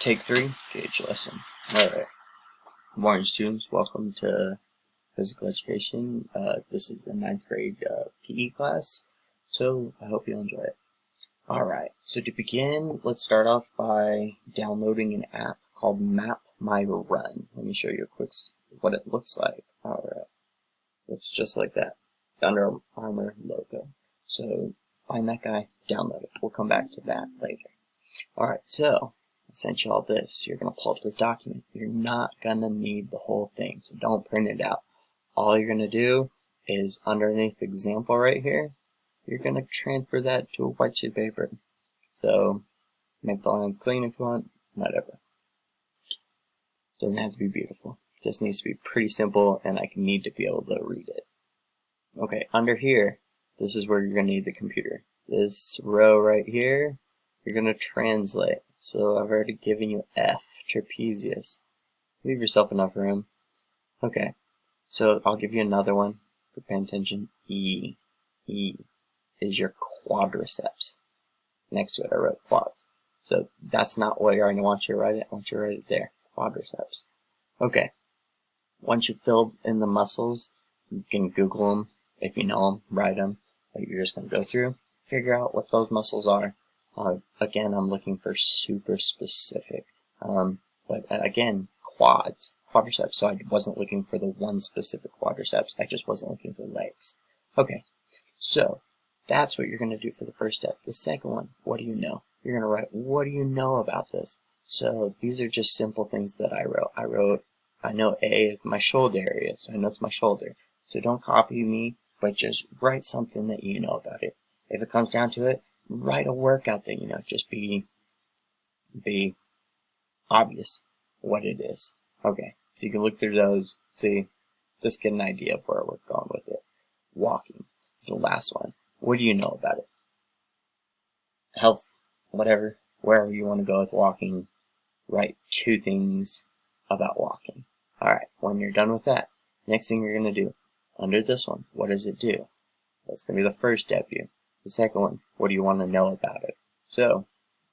Take 3, gauge lesson. Alright. Good morning, students. Welcome to physical education. This is the 9th grade PE class, so I hope you enjoy it. Alright, so to begin, let's start off by downloading an app called Map My Run. Let me show you a quick what it looks like. Alright, looks just like that. The Under Armour logo. So find that guy, download it. We'll come back to that later. Alright, so I sent you all this. You're going to pull up this document. You're not going to need the whole thing, so don't print it out. All you're going to do is underneath the example right here, you're going to transfer that to a white sheet of paper. So make the lines clean if you want, whatever. Doesn't have to be beautiful. It just needs to be pretty simple, and I need to be able to read it. Okay, under here, this is where you're going to need the computer. This row right here, you're going to translate. So I've already given you F, trapezius. Leave yourself enough room. Okay, so I'll give you another one for paying attention. E. E is your quadriceps. Next to it I wrote quads. So that's not where I want you to write it. I want you to write it there. Quadriceps. Okay, once you've filled in the muscles, you can Google them. If you know them, write them. But you're just going to go through, figure out what those muscles are. Again, I'm looking for super specific, but again, quadriceps, so I wasn't looking for the one specific quadriceps, I just wasn't looking for legs. Okay, so that's what you're going to do for the first step. The second one, what do you know? You're going to write, what do you know about this? So these are just simple things that I wrote, I know A is my shoulder area, so I know it's my shoulder. So don't copy me, but just write something that you know about it. If it comes down to it, write a workout that you know, just be obvious what it is. Okay, so you can look through those, see, just get an idea of where we're going with it. Walking is the last one. What do you know about it? Health, whatever, wherever you want to go with walking, write 2 things about walking. Alright, when you're done with that, next thing you're going to do, under this one, what does it do? That's going to be the first W. The second one, what do you want to know about it? So,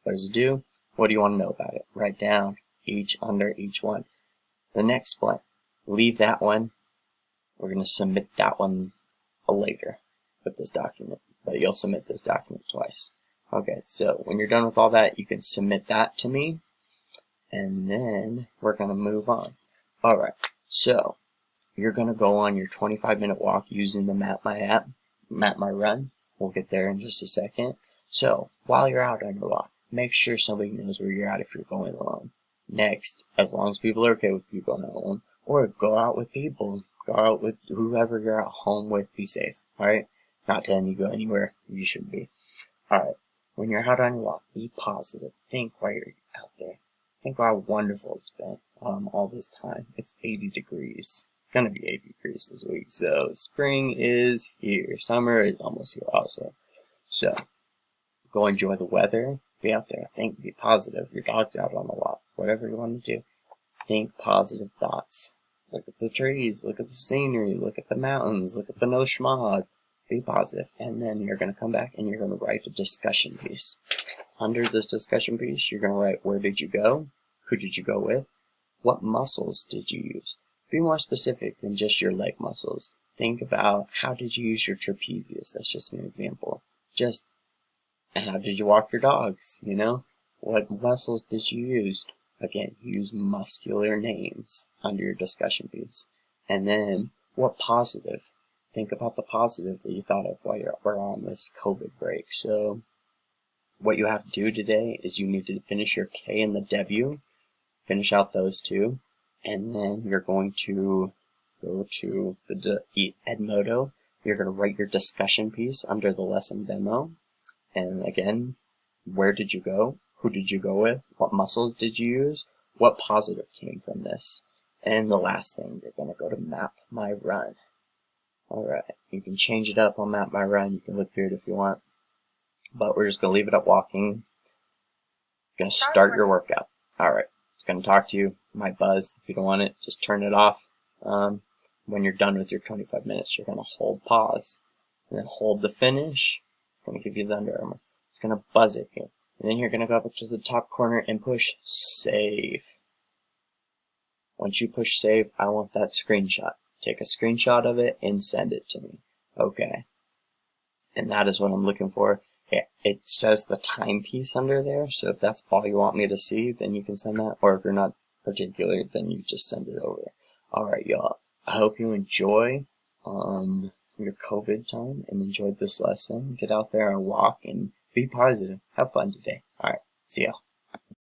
what does it do? What do you want to know about it? Write down under each one. The next one, leave that one. We're going to submit that one later with this document, but you'll submit this document twice. Okay, so when you're done with all that, you can submit that to me, and then we're going to move on. Alright, so you're going to go on your 25-minute walk using the Map My Run. We'll get there in just a second. So, while you're out on your walk, make sure somebody knows where you're at if you're going alone. Next, as long as people are okay with you going alone, or go out with people, go out with whoever you're at home with, be safe, alright? Not telling you go anywhere you shouldn't be. Alright, when you're out on your walk, be positive. Think while you're out there. Think how wonderful it's been all this time. It's 80 degrees. Gonna be 80 degrees this week, so spring is here. Summer is almost here also. So, go enjoy the weather. Be out there. Think, be positive. Your dog's out on the walk. Whatever you want to do. Think positive thoughts. Look at the trees. Look at the scenery. Look at the mountains. Look at the no smog. Be positive. And then you're going to come back and you're going to write a discussion piece. Under this discussion piece, you're going to write, where did you go? Who did you go with? What muscles did you use? Be more specific than just your leg muscles. Think about, how did you use your trapezius? That's just an example. Just, how did you walk your dogs? You know, what muscles did you use? Again, use muscular names under your discussion piece. And then, what positive? Think about the positive that you thought of while we're on this COVID break. So, what you have to do today is you need to finish your K and the W. Finish out those 2. And then you're going to go to the Edmodo. You're going to write your discussion piece under the lesson demo. And again, where did you go? Who did you go with? What muscles did you use? What positive came from this? And the last thing, you're going to go to Map My Run. Alright, you can change it up on Map My Run. You can look through it if you want. But we're just going to leave it at walking. Going to start your workout. Alright, it's going to talk to you. Might buzz. If you don't want it, just turn it off. When you're done with your 25 minutes, you're going to hold pause. And then hold the finish. It's going to give you the Under Armour. It's going to buzz at you. And then you're going to go up to the top corner and push save. Once you push save, I want that screenshot. Take a screenshot of it and send it to me. Okay. And that is what I'm looking for. It says the timepiece under there, so if that's all you want me to see, then you can send that. Or if you're not particular, then you just send it over. Alright, y'all. I hope you enjoy your COVID time and enjoyed this lesson. Get out there and walk and be positive. Have fun today. Alright, see y'all.